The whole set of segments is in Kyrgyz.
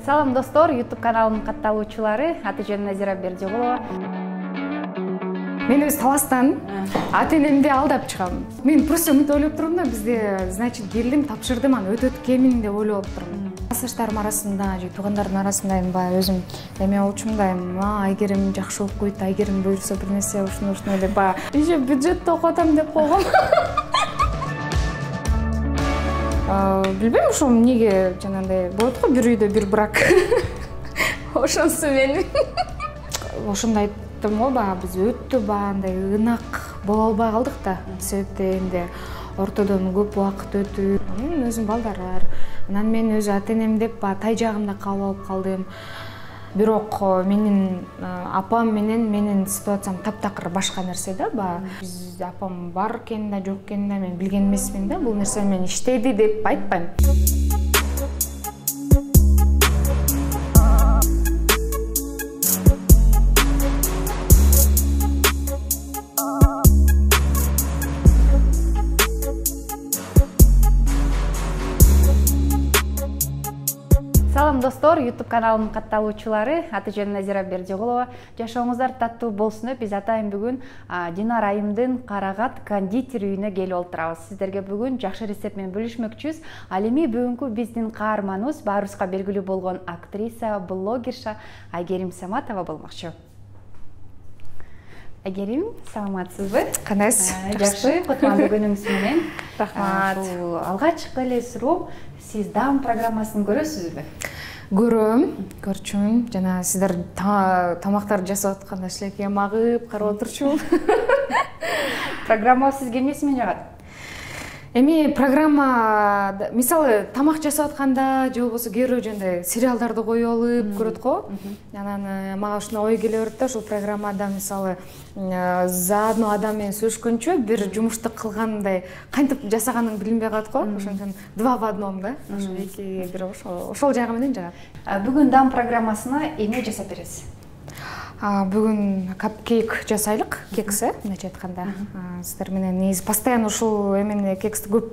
Салам достор, YouTube каналымдын катталуучулары, аты жөнүм Назира Бердиголова. Мен өз Таластан ата-энемди алдап чыгам. Мен просто мынтип ойлоп турмун да, бизде, значит, келдим, тапшырдым, аны өтөт экенмин деп ойлоп турмун. Классташтарым арасында, же туугандардын арасындайм ба, өзүм эме болчумдайм. Айгерим жакшы окуйт, Айгерим буйрса бир нерсе ушуну деп ба. Иши бюджетте окуп атам деп койгом. Билбейм, ошо эмнеге жанагындай болот го, бир үйдө бир брак. Ошонусу мен. Ошондо айттым го, баягы биз өтө андай ынак боло албай калдык да. Себептен эмне ортодон көп убакыт өтүп, өзүм балдар. Анан мен өзү ата-энем деп тай жагымда калып алып калдым. Бирок менин апам менен менин ситуациям таптакыр башка нерсе да. Биз апам бар экен да, жок экен да, мен билген эмесмин да. Бул нерсе мен иштеди деп айтпайм. Салам достор, YouTube каналымдын катталуучулары, аты жөнүм Назира Бердиголова. Жашооңуздар таттуу болсун деп биз атайын бүгүн Динар айымдын Карагат кондитер үйүнө келип олтурабыз. Сиздерге бүгүн жакшы рецепт менен бөлүшмөкчүбүз. Ал эми бүгүнкү биздин каарманыбыз баарыбызга белгилүү болгон актриса, блогерша Айгерим Саматова болмокчу. Айгерим, саламатсызбы? Кандайсыз? Жакшы, кутмандуу күнүңүз менен. Рахмат. Алгачкы эле суроо, сиз Дам программасын көрөсүзбү? Көрөм, көрчүмүн. Жана сиздер тамактар жасап атканда шилекке магып карап отурчумун. Программа сизге эмнесимен жагат? Эми программа, мисалы, тамак жасап атканда, же болбосо кээ бирөө жөндөй сериалдарды коюп алып көрөт го. Анан мага ушуна ой келе берет да, ушул программада мисалы заодно адам менен сүйлөшкөнчө бир жумушту кылгандай кантип жасаганын билинбей калат го. Ошон үчүн два в одном да. Ошо эки бир ошол жагы менен жагат. Бүгүн Дам программасына эмне жасап бересиз? Бүгүн капкейк жасайлык, кекс, мындайча айтканда. Сиздер менен негизи постоянно ушул эмени кексти көп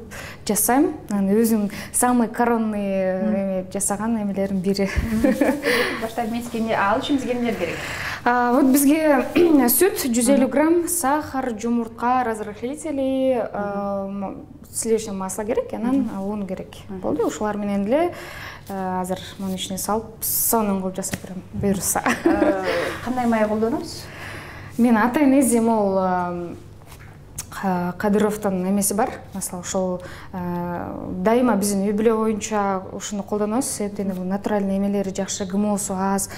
жасайм. Өзүм самый коронный жасаган эмелердин бири. Баштап мен ал үчүн бизге эмнелер керек? Вот бизге сүт 150 грамм, сахар, жумуртка, разрыхлители, сливочное масло керек, анан un керек. Болду, ушулар менен эле азыр мунун ичине салып, сонун кылып жасап берем, буйрса. Кандай май колдоносуз? Мен ата-энем ол Кадыровдун эмеси бар. Масло ошол дайыма биздин үй бүлө боюнча ушуну колдонобуз. Себептен бул натуральный эмелери жакшы, ГМОсу аз.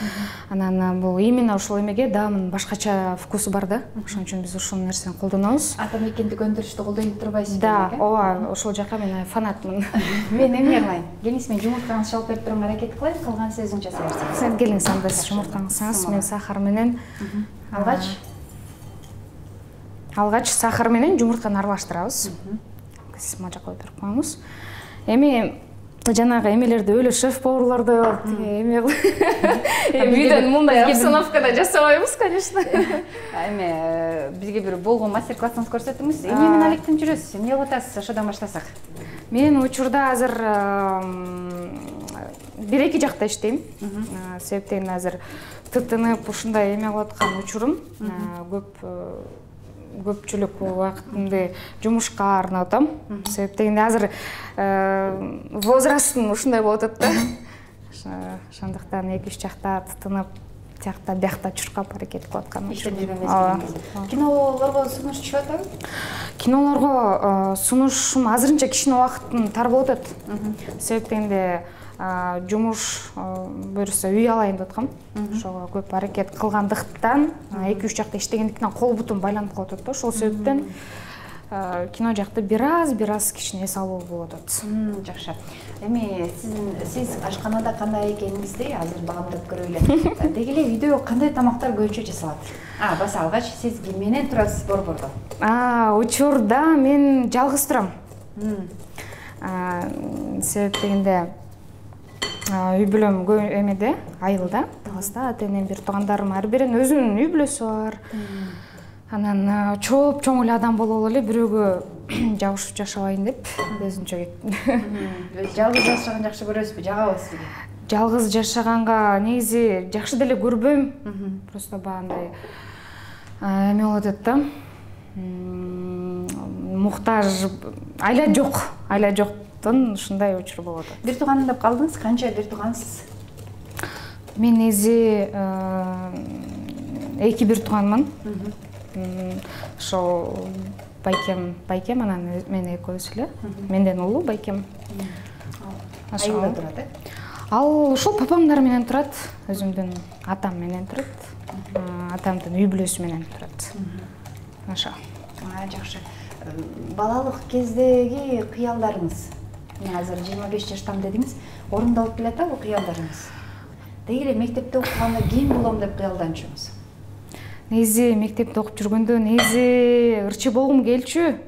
Анан бул именно ошол эмеге даамын башкача вкусу бар да. Ошон үчүн биз ушул нерсени колдонобуз. Атамекендик өндүрүштү колдонуп турбайсызбы? Да, ооба, ошол жака мен фанатмын. Мен эмне кылайын? Келиңиз, мен жумурткаңызды чалып берип туруп аракет кылайын, калган сиз өзүң жасай берсеңиз. Сен келиңиз, анда сиз жумурткаңызды саңыз, мен сахар менен алгач сахар менен жумуртканы аралаштырабыз. Сиз мына жака өтүрүп коюңуз. Эми жанагы эмелерди өлө шеф-поварларды эме үйдөн мындай обстановкада жасабайбыз, конечно. Эми бизге бир болгон мастер-классыңызды көрсөтүңүз. Эмне менен алектип жүрөсүз? Эмне кылып атасыз? Ошодон баштасак. Мен учурда азыр 1-2 жакта иштейм. Себептен азыр тытынып ушундай эме кылып аткан учурум. Көпчүлүк убактымды жумушка арнап атам. Себептен азыр возрастым ушундай болуп атат да. Ошондуктан 2-3 жакта тытынып, тиякта биякта чуркап аракет кылып аткан. Иштеп жүргөнбүз. Кинолорго сунуш түшүп атабы? Кинолорго сунушум азырынча кичине убактым тар болуп атат. Себептен жумуш буюрса үй алайын деп аткам. Ошого көп аракет кылгандыктан, 2-3 жакта иштегендиктен кол бутум байланып калып атат да. Ошол себептен кино жакты бир аз кичине эс алуу болуп атат. Жакшы. Эми сиз ашканада кандай экениңизди азыр багамдап көрөлү эле. Деги эле үйдө кандай тамактар көбүнчө жасалат? Баса алгач сиз ким менен турасыз борбордо? Учурда мен жалгыз турам. Себептегенде үй бүлөм эмеде, Айылда, Таласта, ата-энем бир туугандарым ар биринин өзүнүн үй бүлөсү бар. Анан чоң эле адам бололу эле, бирөөгө жабышып жашабайын деп өзүнчө кеттим. Жалгыз жашаган жакшы көрөсүзбү, жагабы сизге? жалгыз жашаганга негизи жакшы деле көрбөйм. Просто баягындай эме болот эт да. Муктаж айла жоктон ушундай учур болот. Бир тууганым деп калдыңыз, канча бир туугансыз? Мен негизи 2 бир тууганмын. Ошол байкем анан мен экөөбүз эле. Менден улуу байкем. Айылда турат, э? Ал ушул папамдар менен турат, өзүмдүн атам менен турат. Атамдын үй бүлөсү менен турат. Ошо. Жакшы. Балалык кездеги кыялдарыңыз. Мен азыр 25 жаштам дедиңиз, орундалып келет бул кыялдарыңыз? Деги эле мектепте окуганда ким болом деп кыялданчусуңуз? Негизи мектепте окуп жүргөндө негизи ырчы болгум келчү.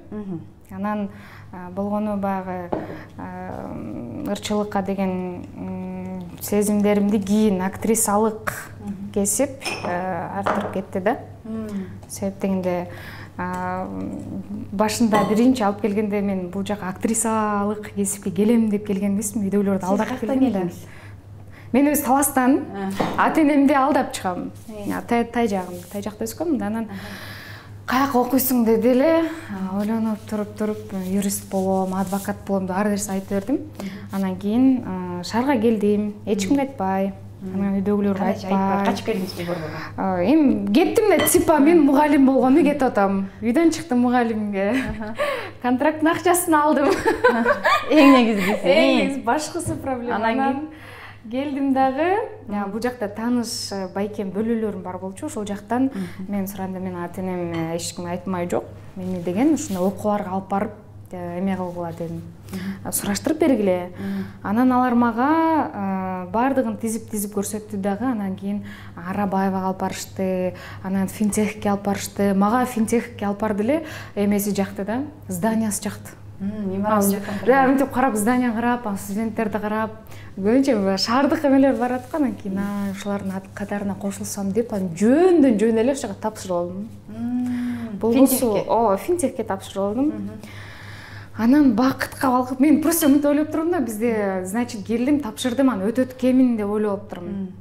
Анан болгону баягы ырчылыкка деген сезимдеримди кийин актрисалык кесип артырып кетти да. Себеп дегенде башында биринчи алып келгенде мен бул жака актрисалык кесипке келем деп келген эмесмин, үйдөгүлөрдү алдап келген да. Мен өз Таластан, ата-энемди алдап чыгам. Тай жакта өскөм да, анан каяка окуйсуң деди эле, ойлонуп туруп юрист болом, адвокат болом деп ар нерсе айтып бердим. Анан кийин шаарга келдим, эч кимге айтпай. Анан үйдөгүлөргө айтпай. Качып келдиңизби борборго? Эми кеттим да, типа мен мугалим болгону кетип атам. Үйдөн чыктым мугалимге. Контракттын акчасын алдым. Эң негизгиси. Эң негизи башкысы проблема. Анан келдим дагы, бул жакта тааныш байкем бөлөлөрүм бар болчу. Ошол жактан мен суранда мен ата-энем эч кимге айтмай жок. Мени деген ушундай окууларга алып барып эме кылгыла дедим. Сураштырып бергиле. Анан алар мага бардыгын тизип көрсөттү дагы. Анан кийин Арабаевага алып барышты, анан финтехке алып барышты. Мага финтехке алып барды эле, эмеси жакты да, зданиясы жакты. Да, мынтип карап, здания карап, студенттерди карап, көбүнчө шаардык эмелер барат го, анан кийин ушулардын катарына кошулсам деп, анан жөн эле ошого тапшырып алдым. Болбосо, финтехке тапшырып алдым. Анан бакытка балкып, мен просто мынтип ойлоп турмун да, бизде, значит, келдим, тапшырдым, анан өтөт экенмин деп ойлоп турмун.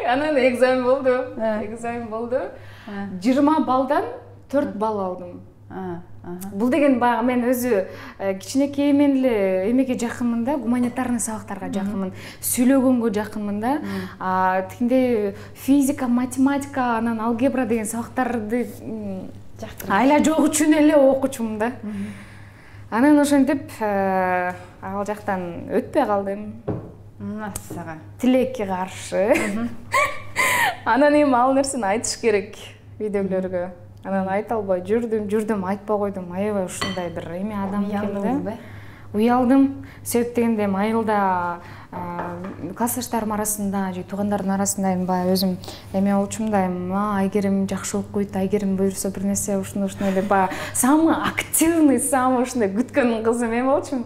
Анан экзамен болду. 20 балдан 4 балл алдым. Бул деген баягы мен өзү кичинекей мен эле эмеге жакынмын да, гуманитарный сабактарга жакынмын, сүйлөгөнгө жакынмын да. Тигинде физика, математика, анан алгебра деген сабактарды айла жок үчүн эле окучумун да. Анан ошентип ал жактан өтпөй калдым. Массага. Тилекке каршы. Анан эми ал нерсени айтыш керек үйдөгүлөргө. Анан айта албай жүрдүм, айтпай койдум. Аябай ушундай бир эме адам экен да. Уялдым. Себеп дегенде айылда классташтарым арасында, же туугандардын арасында баягы өзүм эме болчумун да, Айгерим жакшы окуйт, Айгерим буюрса бир нерсе ушундай деп баягы самый активный, самый ушундай күткөн кыз эме болчумун.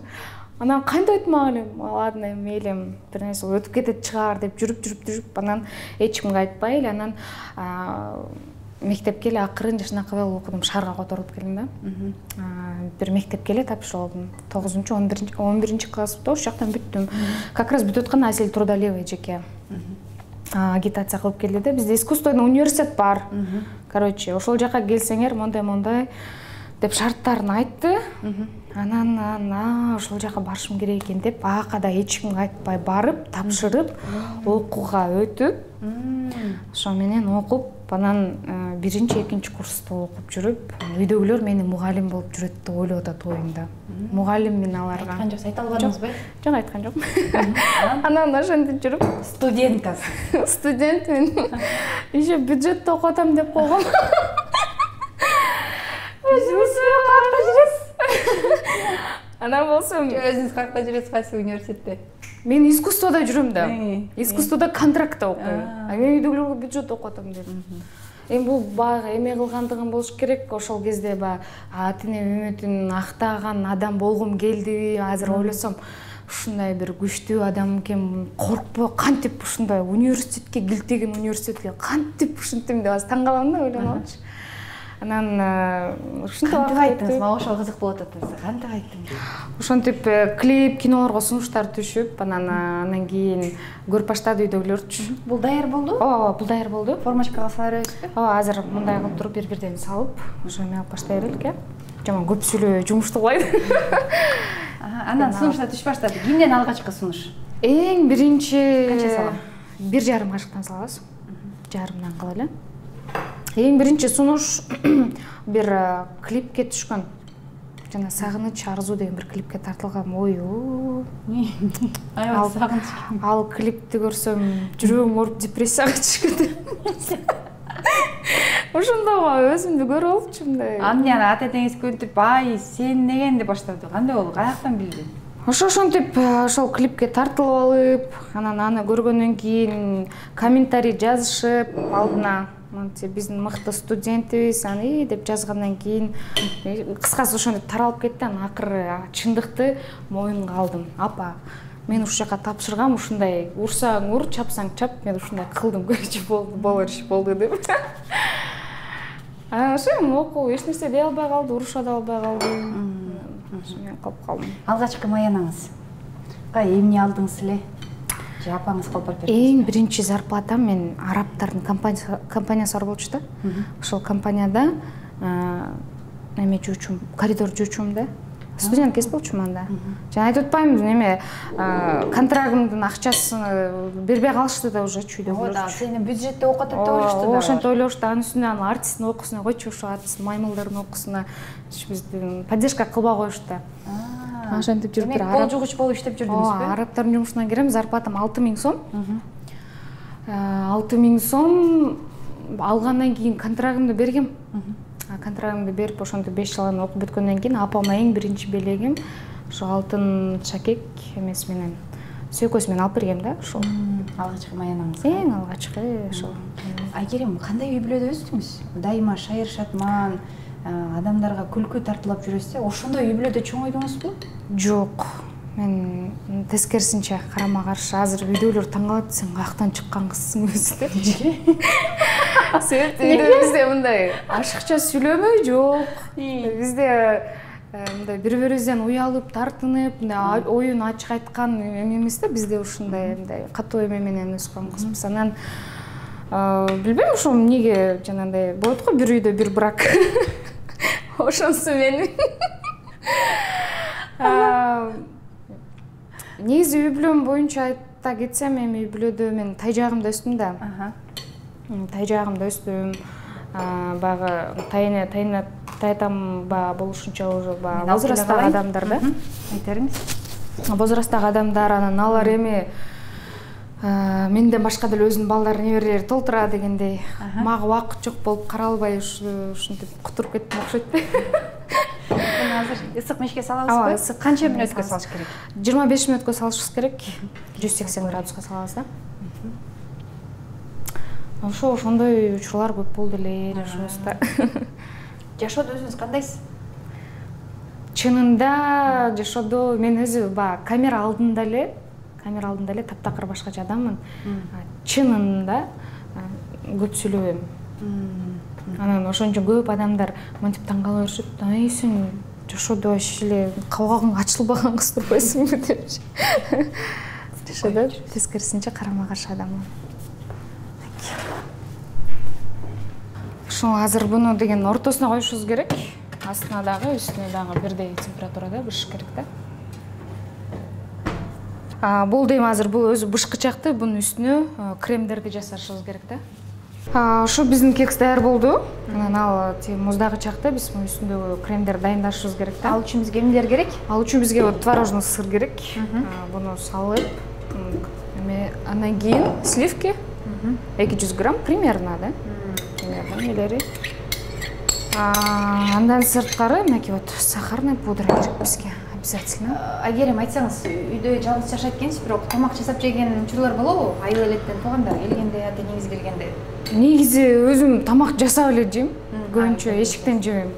Анан кантип айтмак элем, ладно, мейлим, бир нерсе өтүп кетет чыгар деп жүрүп, анан эч кимге айтпай эле, анан мектепке эле акырын жашынакы окудум, шаарга которуп келдим да. Бир мектепке эле тапшырып алдым. 9-11 классты ошол жактан бүттүм. Как раз бүтүп атканда Асель Трудалиева жеке агитация кылып келди да. Бизде искусственный университет бар. Короче, ошол жака келсеңер, мондай деп шарттарын айтты. Анан ошол жака барышым керек экен деп, акада эч кимге айтпай барып, тапшырып, окууга өтүп, ошо менен окуп, анан 1-2 курста окуп жүрүп, үйдөгүлөр мени мугалим болуп жүрөт деп ойлоп атат оюмда. Мугалиммин аларга. Айткан жоксуз, айта албадыңызбы? Жок, айткан жокмун. Анан ошентип жүрүп, студенткасыз. Студентмин. Еще бюджетте окуп атам деп койгом. Анан болсо өзүңүз кайерде жүрөсүз, кайсы университетте? Мен искусствода жүрөм да. Искусствода контрактта окуйм. Мен үйдөгүлөргө бюджет окуп атам дедим. Эми бул баягы эме кылгандыгым болуш керек. Ошол кезде баягы ата-энем үмүтүн актаган адам болгум келди. Азыр ойлосом, ушундай бир күчтүү адам экен, коркпой кантип ушундай университетке, килтеген университетке кантип ушинтим деп аз таң калам да, ойлонопчу. Анан ушинтип кантип айттыңыз? Мага ошол кызык болуп атат. Кантип айттыңыз? Ошентип клип, кинолорго сунуштар түшүп, анан кийин көрүп баштады үйдөгүлөрчү. Бул даяр болду? Ооба, бул даяр болду. Формочкага сала беребизби? Ооба, азыр мындай кылып туруп бир-бирден салып, ошо эме алып баштай берелик, Жаман көп сүйлөбөй жумушту кылайт. Анан сунуштар түшүп баштады. Кимден алгачкы сунуш? Эң биринчи канча салам? 1,5 кашыктан салабыз. Жарымдан кыла эле. Эң биринчи сунуш бир клипке түшкөн. Жана Сагыныч Арзуу деген бир клипке тартылган. Аябай сагыныч. Ал клипти көрсөм, жүрөгүм ооруп депрессияга түшкөн. Ошондого өзүмдү көрүп алчу мындай. Андан ата энеңиз күнтүп, "Ай, сен деген" деп баштады. Кандай болду? Каяктан билдин? Ошентип ошол клипке тартылып алып, анан аны көргөндөн кийин комментарий жазышып, алдына биздин мыкты студентибиз, аны деп жазгандан кийин кыскасы ошентип таралып кетти. Анан акыры чындыкты моюнга алдым. Апа, мен ушул жака тапшыргам, ушундай урсаң ур, чапсаң чап, мен ушундай кылдым, көрчү болор иш болду деп. Ошо окуу эч нерсе дей албай калды, уруша да албай калды. Мен калып калдым. Алгачкы маянаңыз эмне алдыңыз эле? Же апаңыз кылып берди? Эң биринчи зарплатам мен арабтардын компаниясы бар болчу да. Ошол компанияда эме жуучум, коридор жуучум да. Студент кез болчумун анда. Жана айтып атпаймынбы, неме контрагымдын акчасын бербей калышты да уже чүйдө. Ооба, сени бюджетте окутуп да ойлошту да. Ошентип ойлошту, анын үстүнө аны артисттин окуусуна койчу, ошо артисттин маймылдардын окуусуна биздин поддержка кылбай коюшту да. Ошентип жүрүп Демек, кол жугуч болуп иштеп жүрдүңүзбү? Арабтардын жумушуна кирем, зарплатам 6000 сом. 6000 сом алгандан кийин контрагымды бергем. Контрагымды берип, ошентип 5 жыл окуп бүткөндөн кийин апама эң биринчи белегим ошо алтын чакек эмеси менен сөйкөсү менен алып бергем да, ошол. Алгачкы маянаңыз. Эң алгачкы ошол. Айгерим, кандай үй бүлөдө өстүңүз? Дайыма шайыр шатман, адамдарга күлкү тартуулап жүрөсүз. Ошондой үй бүлөдө чоңойдуңузбу? Жок. Мен тескерисинче карама каршы азыр үйдөгүлөр таң калат, сен каяктан чыккан кызсың өзү деп. Себеби бизде мындай ашыкча сүйлөмөй жок. Бизде мындай бири-бирибизден уялып, тартынып, мындай оюн ачык айткан эме эмес да, бизде ушундай мындай катуу эме менен өскөн кызбыз. Анан билбейм, ошо эмнеге жанагындай болот го, бир үйдө бир брак. Ошонусу менин. Негизи үй бүлөм боюнча айта кетсем, эми үй бүлөдө мен тай жагымда өстүм да. Тай жагымда өстүм. Баягы тайтам болушунча уже возрасттагы адамдар да. Айтериңиз? Возрасттагы адамдар, анан алар эми менден башка деле өзүнүн балдары, неберелери толтура дегендей. Мага убакыт жок болуп кара албай ушинтип кутуруп кеттим окшойт. Азыр ысык мешке салабызбы? Канча мүнөткө салыш керек? 25 мүнөткө салышыбыз керек. 180 градуска салабыз да. Ошондой учурлар көп болду эле жашообузда. Жашоодо өзүңүз кандайсыз? Чынында жашоодо мен өзү камера алдында эле таптакыр башкача адаммын. Чынында көп сүйлөбөйм. Анан ошон үчүн көп адамдар мынтип таң кала беришет, "Ай, сен жашоодо вообще эле кабагың ачылбаган кыз турбайсыңбы" депчи. Жашоодо тескерисинче карама каршы адаммын. Ошо азыр буну деген ортосуна коюшубуз керек. Астына дагы, үстүнө дагы бирдей температурада бышыш керек да. Бул дейм азыр бул өзү бышкычакты, бунун үстүнө кремдерди жасашыбыз керек да. Ошо биздин кекс даяр болду. Анан ал муздагычакта биз мунун үстүндөгү кремдерди дайындашыбыз керек да. Ал үчүн бизге эмнелер керек? Ал үчүн бизге творожный сыр керек. Буну салып, андан кийин сливки 200 грамм примерно да. Примерно андан сырткары мынакей вот сахарный пудра керек бизге обязательно. Айгерим, айтсаңыз, үйдө жалгыз жашайт экенсиз, бирок тамак жасап жеген учурлар болобу? Айыл элеттен туугандар келгенде, ата энеңиз келгенде. Негизи өзүм тамак жасап эле жейм. Көбүнчө эшиктен жебейм.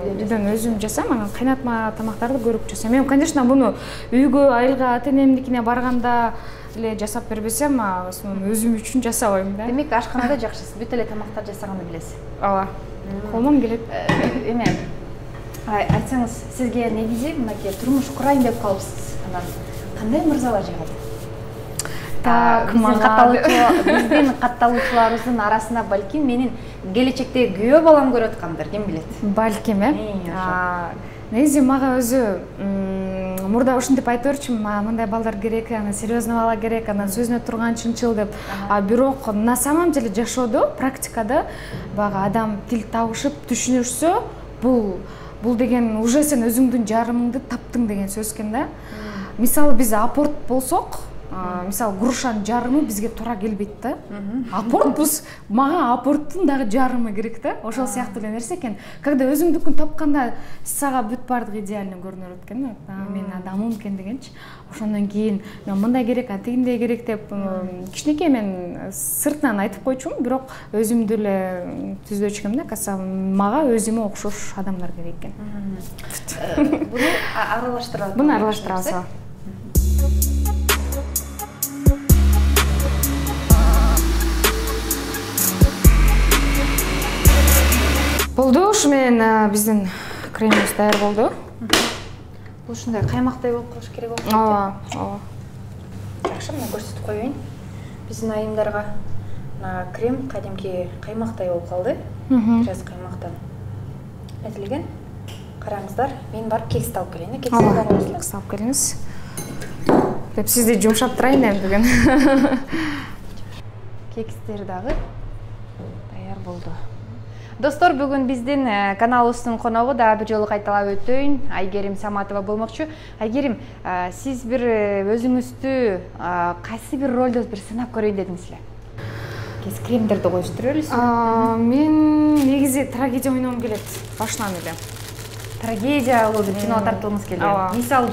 Үйдөн өзүм жасайм, анан кайнатма тамактарды көрүп жасайм. Мен, конечно, буну үйгө, айылга, ата энемдикине барганда эле жасап бербесем, өзүм үчүн жасабайм да. Демек, ашканада жакшысыз, бүт эле тамактар жасаганды билесиз. Ооба. колуман келет. Эме айтсаңыз, сизге негизи мынакей турмуш курайын деп калыпсыз. Анан кандай мырзалар жагат? Биздин катталуучуларыбыздын арасында балким менин келечекте күйөө балам көрүп аткандыр, ким билет. Балким, негизи мага өзү мурда ушинтип айтып берчүмүн, мага мындай балдар керек, анан серьезный бала керек, анан сөзүнө турган чынчыл деп. Бирок на самом деле жашоодо, практикада баягы адам тил табышып, түшүнүшсө, бул деген уже сен өзүңдүн жарымыңды таптың деген сөз экен да. Мисалы биз апорт болсок, мисалы грушанын жарымы бизге туура келбейт да. Апортпуз, мага апорттун дагы жарымы керек да. Ошол сыяктуу эле нерсе экен. Когда өзүңдүкүн тапканда сага бүт баардыгы идеально көрүнөт экен. Мен адамым экен дегенчи. Ошондон кийин мен мындай керек, тигиндей керек деп кичинекей мен сыртынан айтып койчумун, бирок өзүмдү эле түздөчү экенмин да. Каса мага өзүмө окшош адамдар керек экен. Буну аралаштырабыз. Буну аралаштырабыз. Болду, ушу менен биздин кремибиз даяр болду. Бул ушундай каймактай болуп калыш керек болуп калды. Ооба. Жакшы, мен көрсөтүп коеюн. Биздин айымдарга мына крем кадимки каймактай болуп калды. Бираз каймактан этилген. Караңыздар, мен барып кексти алып келейин. Кекс алып келиңиз. Деп сизди жумшап турайын эми бүгүн. Кекстер дагы даяр болду. Достор, бүгүн биздин каналыбыздын коногу да бир жолу кайталап өтөйүн. Айгерим Саматова болмокчу. Айгерим, сиз бир өзүңүздү кайсы бир ролдо бир сынап көрөйүн дедиңизлер? Кез кремдерди коюштурабыз. Мен негизи трагедия ойногум келет башынан эле. Трагедиялуу бир кино тартылгыңыз келет. Мисалы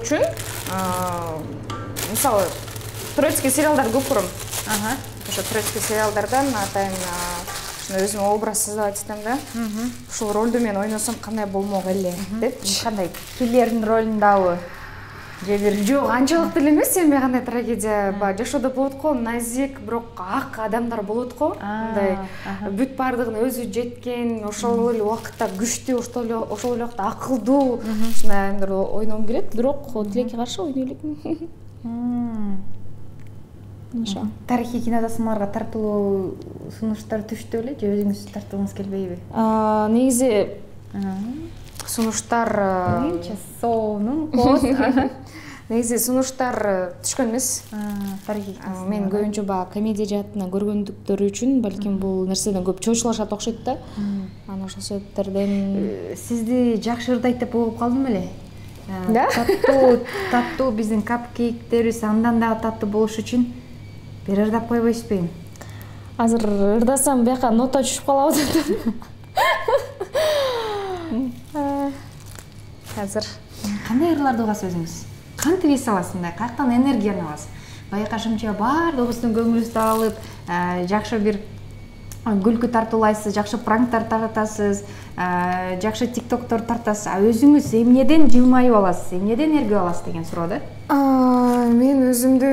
үчүн? Мисалы турецкий сериалдар көп көрөм. Ошо турецкий сериалдардан атайын өзүм образ создавать этем да. Ушул ролду мен ойносом кандай болмок эле депчи. Кандай? Киллердин ролундабы? Же бир жок, анчалык деле эмес, эми кандай трагедия, жашоодо болот го, назик, бирок ак адамдар болот го. Мындай бүт баардыгына өзү жеткен, ошол эле убакытта күчтүү, ошол эле убакытта акылдуу, ушундай адамдар ойногум келет, бирок тилекке каршы ойной элекмин. Тарихи кинотасмаларга тартылуу сунуштар түштү беле, же өзүңүз тартылгыңыз келбейби? Негизи сунуштар сонун коз. Негизи сунуштар түшкөн эмес. Тарихи. Мен көбүнчө баягы комедия жаатынан көргөндүктөрү үчүн балким бул нерседен көп чоочулашат окшойт да. Анан ошол себептерден сизди жакшы ырдайт деп угуп калдым эле. Таттуу биздин капкейктерибиз андан дагы таттуу болуш үчүн бир ырдап койбойсузбу? Азыр ырдасам бияка нота түшүп калабы деп. Азыр кандай ырларды угасыз өзүңүз? Кантип эс аласыз мындай? Каяктан энергияны аласыз? Байка шымча баардыгыбыздын көңүлүбүздү алып, жакшы бир күлкү тартуулайсыз, жакшы пранктар тартасыз, жакшы тиктоктор тартасыз. Өзүңүз эмнеден жылмайып аласыз, эмнеден энергия аласыз деген суроо да? Мен өзүмдү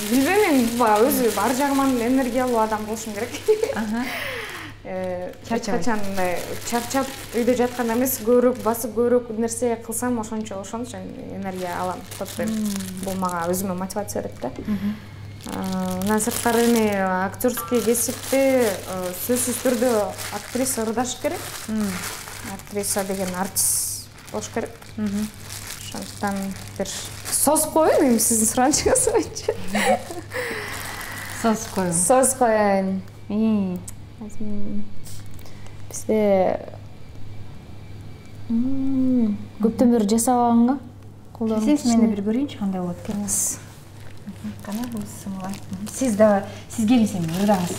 билбейм, мен өзү ар жагыман энергиялуу адам болушум керек. Качан чарчап үйдө жатканда эмес, көбүрөөк басып, көбүрөөк нерсе кылсам, ошончо энергия алам. Бул мага өзүмө мотивация берет да. Андан сырткары эми актёрский кесипти сөзсүз түрдө актриса ырдаш керек. Актриса деген артист болуш керек. Ошондуктан бир соз коеюн, эми сиздин суранычыңыз боюнча. Соз коеюн. Бизде көптөн бери жасабаганга колдонуп. Сиз мени бир көрөйүнчү кандай болот экенсиз. Кана бул сымыла. Сиз келиңиз эми ырдаңыз.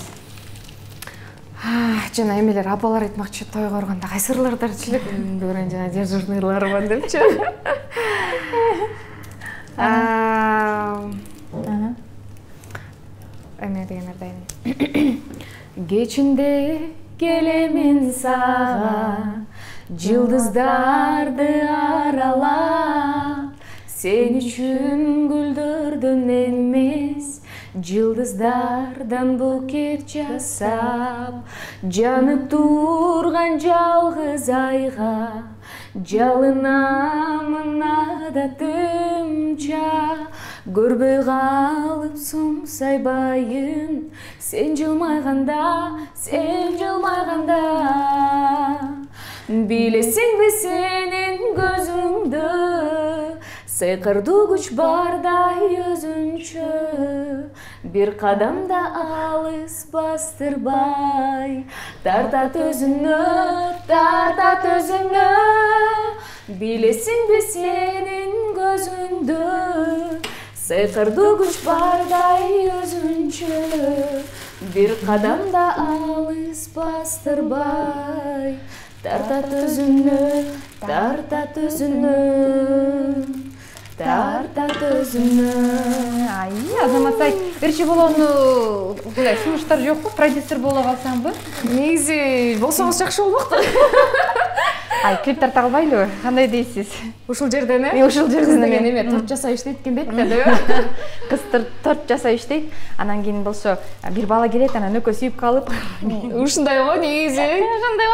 Жана эмелер апалар айтмакчы, той коргондо кайсы ырлардар чилек көрөйүн, жана дежурный ырларман депчи. Эме деген ырдайын. Кечинде келемин сага, жылдыздарды аралап, сен үчүн гүлдөрдөн эмес, жылдыздардан букет жасап, жанып турган жалгыз айга жалынамын адатымча. Көрбөй калып сумсайбайын, сен жылмайганда, билесиңби сенин көзүңдө сыйкырдуу күч бардай өзүнчө. Бир кадамда алыс бастырбай, тартат өзүнө, билесиңби сенин көзүңдө сыйкырдуу күч бардай өзүнчө. Бир кадамда алыс бастырбай, тартат өзүнө, Ай, Азамат, биринчи болоону сунуштар жокпу, продюсер боло калсаңбы? Негизи болсоңуз жакшы болмок да. Ай, клип тарта албайлыбы? Кандай дейсиз? Ушул жерден Ушул жерден эме торт жасап иштейт экен дейт да. Кыз торт жасап иштейт, анан кийин болсо бир бала келет, анан экөө сүйүп калып. Ушундай го негизи. Ошондой го,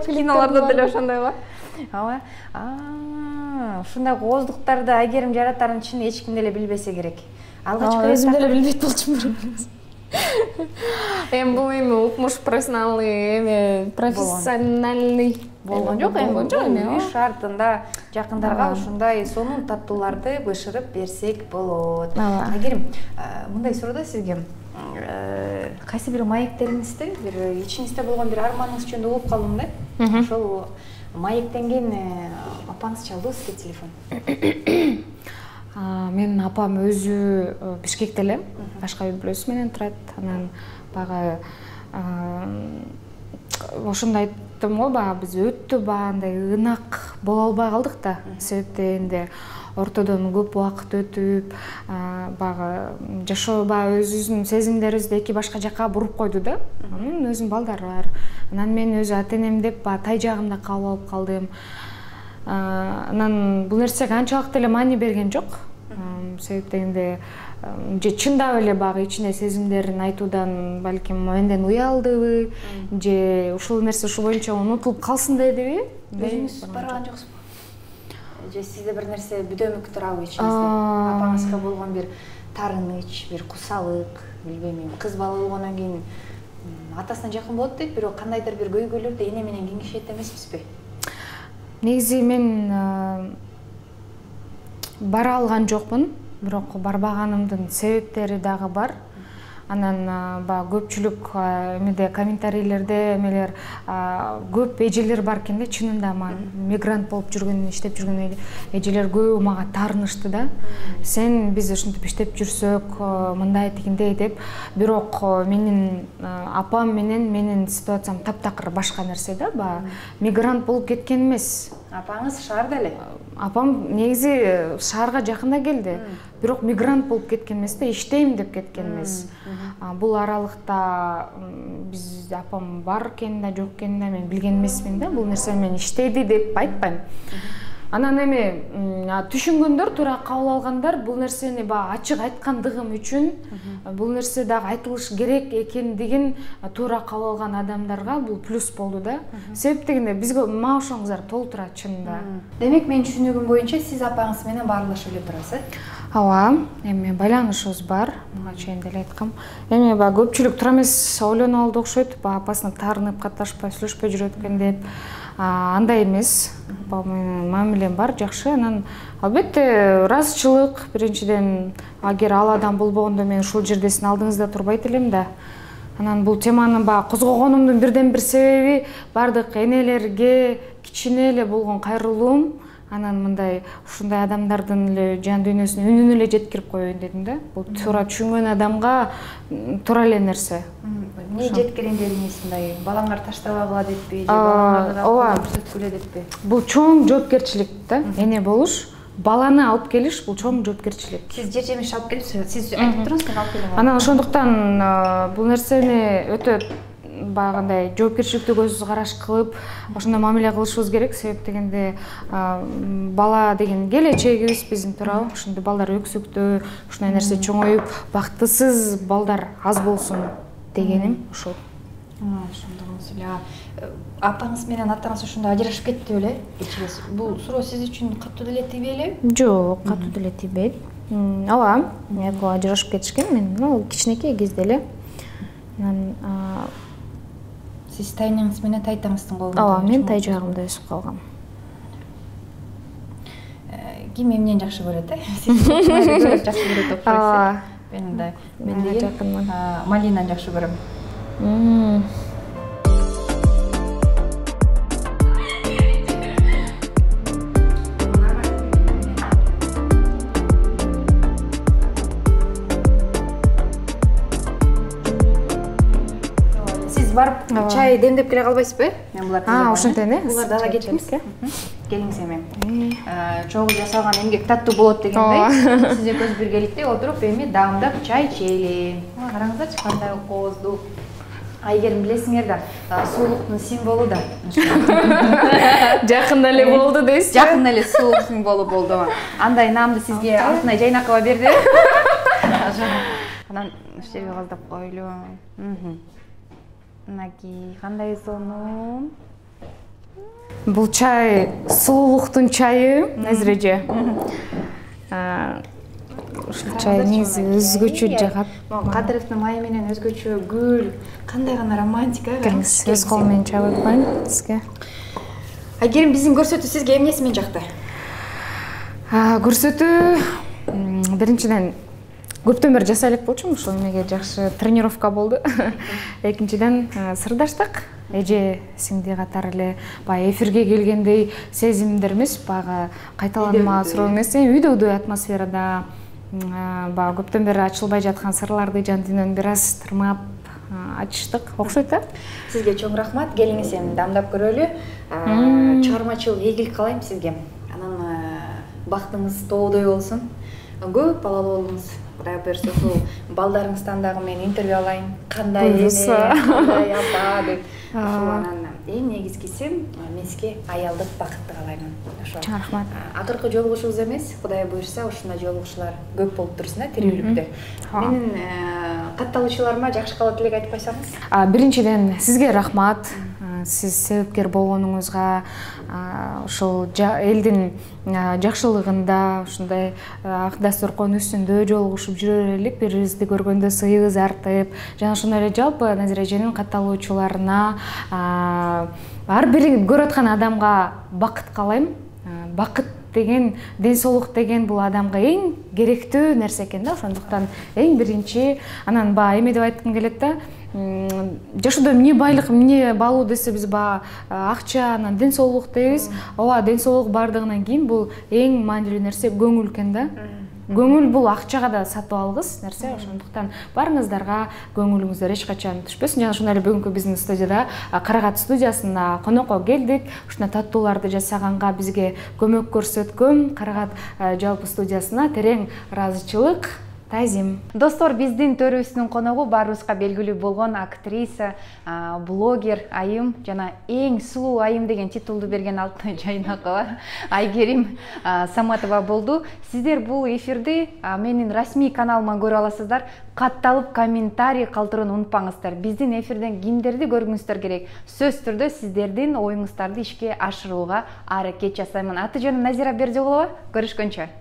кинолордо деле ошондой го. Ооба. Ушундай кооздуктарды Айгерим жаратарын чын эч ким деле билбесе керек. Алгачкы өзүм деле билбейт болчумун. Бул эми укмуш профессиональный болгон жок, эми шартында жакындарга ушундай сонун таттууларды бышырып берсек болот. Айгерим, мындай суроо да сизге. Кайсы бир маектериңизде, бир ичиңизде болгон бир арманыңыз жөнүндө угуп калдым да. Ошол маектен кийин апаңыз чалды сизге телефон. Менин апам өзү Бишкекте эле, башка үй бүлөсү менен турат. Анан баягы ошондо айттым го, баягы биз өтө андай ынак боло албай калдык да. Себеби энди ортодон көп убакыт өтүп, баягы жашоо баягы өзүбүздүн сезимдерибизди эки башка жакка буруп койду да. Анын өзүнүн балдары бар. Анан мен өзү ата энем деп тай жагымда калып алып калдым. Анан бул нерсеге анчалык деле маани берген жок. Себеби дегенде же чындап эле баягы ичинде сезимдерин айтуудан балким менден уялдыбы, же ушул нерсе ушул боюнча унутулуп калсын дедиби? Өзүңүз барган жоксузбу? Же сизде бир нерсе бүдөмүк турабы ичиңизде? Апаңызга болгон бир таарыныч, бир кусалык, билбейм, кыз бала болгондон кийин атасына жакын болот дейт, бирок кандайдыр бир көйгөйлөрдү эне менен кеңешет эмеспизби? Негизи мен бара алган жокмун, бирок барбаганымдын себептери дагы бар. Анан көпчүлүк эмеде комментарийлерде эмелер көп эжелер бар экен да, чынында мигрант болуп жүргөн, иштеп жүргөн эжелер көбү мага таарынышты да. Сен биз ушинтип иштеп жүрсөк, мындай тигиндей деп, бирок менин апам менен менин ситуациям таптакыр башка нерсе да, мигрант болуп кеткен эмес. Апаңыз шаарда эле? Апам негизи шаарга жакында келди, бирок мигрант болуп кеткен эмес да, иштейм деп кеткен эмес. Бул аралыкта биз апам бар экен да, жок экен да мен билген эмесмин да, бул нерсе мен иштеди деп айтпайм. Анан эми түшүнгөндөр, туура кабыл алгандар бул нерсени ачык айткандыгым үчүн бул нерсе дагы айтылыш керек экендигин туура кабыл алган адамдарга бул плюс болду да. Себеп дегенде бизге мага ошоңуздар толтура чынында. Демек менин түшүнүгүм боюнча сиз апаңыз менен баарлашып эле турасыз? Ооба, эми байланышыбыз бар, буга чейин деле айткам. Эми көпчүлүк туура эмес ойлоно алды окшойт, апасына таарынып катташпай, сүйлөшпөй жүрөт экен деп. Андай эмес, мамилем бар, жакшы. Анан албетте ыраазычылык, биринчиден агер ал адам болбогондо мен ушул жерде сиздин алдыңызда турбайт элем да. Анан бул теманы козгогонумдун бирден бир себеби бардык энелерге кичине эле болгон кайрылуум. Анан мындай ушундай адамдардын эле жан дүйнөсүнө үнүн эле жеткирип коеюн дедим да. Бул туура түшүнгөн адамга туура эле нерсе. Эмне жеткирейин дедиңиз, мындай балаңар таштабагыла деппи, же балаңарга көрсөткүлө деппи? Бул чоң жоопкерчилик да, эне болуш, баланы алып келиш бул чоң жоопкерчилик. Сиз жер жемиш алып келипсиз, сиз айтып турсуңуз, мен алып келем. Анан ошондуктан бул нерсени өтө баягындай жоопкерчиликтүү көз караш кылып ошондой мамиле кылышыбыз керек. Себеп дегенде бала деген келечегибиз биздин, туурабы? Ошондой балдар өксүктүү, ушундай нерсе чоңоюп, бактысыз балдар аз болсун дегеним ушул. Ошондогуңуз эле. Апаңыз менен атаңыз ошондо ажырашып кетти беле? Эчегиз. Бул суроо сиз үчүн катуу деле тийбейли? Жок, катуу деле тийбейт. Ооба, экөө ажырашып кетишкен. Мен кичинекей кезде эле. Сиз тайнаңыз менен тайтаңыздын колунда? Ооба, мен тай жагымда өсүп калгам. Ким эмнени жакшы көрөт, Сиз жакшы көрөт окшойсуз. Ооба. Мен да. Мен жакынмын. Малинаны жакшы көрөм. Барып чай демдеп келе калбайсызбы? Мен буларды ошентен буларды ала кетиңиз. Келиңиз эми. Чогуу жасалган эмгек таттуу болот дегендей. Сиз экөөбүз биргеликте отуруп эми даамдап чай ичели. Караңыздарчы кандай кооздуу. Айгерим билесиңер да, суулуктун символу да. Жакында эле болду дейсиз. Жакында эле суулук символу болду. Андай наамды сизге Алтынай Жайнакова берди. Анан иштерге каздап койлу. Наги, кандай сонун. Бул чай сулуулуктун чайы, Назиреже. Ушул чай негизи өзгөчө жагат. Кадыровдун майы менен өзгөчө гүл, кандай гана романтика. Келиңиз, өз колум менен чай коюп коеюн сизге. Айгерим, биздин көрсөтүү сизге эмнеси менен жакты? Көрсөтүү биринчиден көптөн бери жасай элек болчумун, ошол эмеге жакшы тренировка болду. Экинчиден сырдаштык. Эже сиңди катары эле баягы эфирге келгендей сезимдер эмес, баягы кайталанма суроо эмес, үйдөгүдөй атмосферада баягы көптөн бери ачылбай жаткан сырларды жан дүйнөнү бир аз тырмап ачыштык. Окшойт да? Сизге чоң рахмат. Келиңиз эми дамдап көрөлү. Чыгармачылык ийгилик каалайм сизге. Анан бактыңыз тоодой болсун. Көп балалуу болуңуз. Кудай буйрса, ушул балдарыңыздан дагы мен интервью алайын. Кандай эне, кандай апа деп. Ушул анан эң негизгиси мен сизге аялдык бакытты каалаймын. Ошо. Рахмат. Акыркы жолугушубуз эмес, Кудай буйрса, ушундай жолугушуулар көп болуп турсун тирүүлүктө. Менин катталуучуларыма жакшы каалоо тилек айтып койсоңуз. Биринчиден сизге рахмат. Сиз себепкер болгонуңузга, ошол элдин жакшылыгында, ушундай ак дасторкон үстүндө жолугушуп жүрө элек, бири бирибизди көргөндө сыйыбыз артып, жана ошондой эле жалпы Назира эженин катталуучуларына, ар бир көрүп аткан адамга бакыт каалайм. Бакыт деген, ден соолук деген бул адамга эң керектүү нерсе экен да, ошондуктан эң биринчи, анан эме деп айткым келет да, жашоодо эмне байлык, эмне баалуу десебиз, акча, анан ден соолук дейбиз. Ооба, ден соолук бардыгынан кийин бул эң маанилүү нерсе көңүл экен да. Көңүл бул акчага да сатып алгыс нерсе, ошондуктан барыңыздарга көңүлүңүздөр эч качан түшпөсүн. Жана ошондой эле бүгүнкү биздин студияда, Карагат студиясына конокко келдик. Ушундай таттууларды жасаганга бизге көмөк көрсөткөн Карагат жалпы студиясына терең ыраазычылык. Достор, биздин төрүбүздүн коногу баарыбызга белгилүү болгон актриса, блогер Айым жана эң сулуу Айым деген титулду берген Алтынай Жайнакова, Айгерим Саматова болду. Сиздер бул эфирди менин расмий каналыма көрө аласыздар. Катталып комментарий калтырууну унутпаңыздар. Биздин эфирден кимдерди көргүңүздөр керек? Сөз түрдө сиздердин оюңуздарды ишке ашырууга аракет жасаймын. Аты жөнүм Назира Бердиголова. Көрүшкөнчө.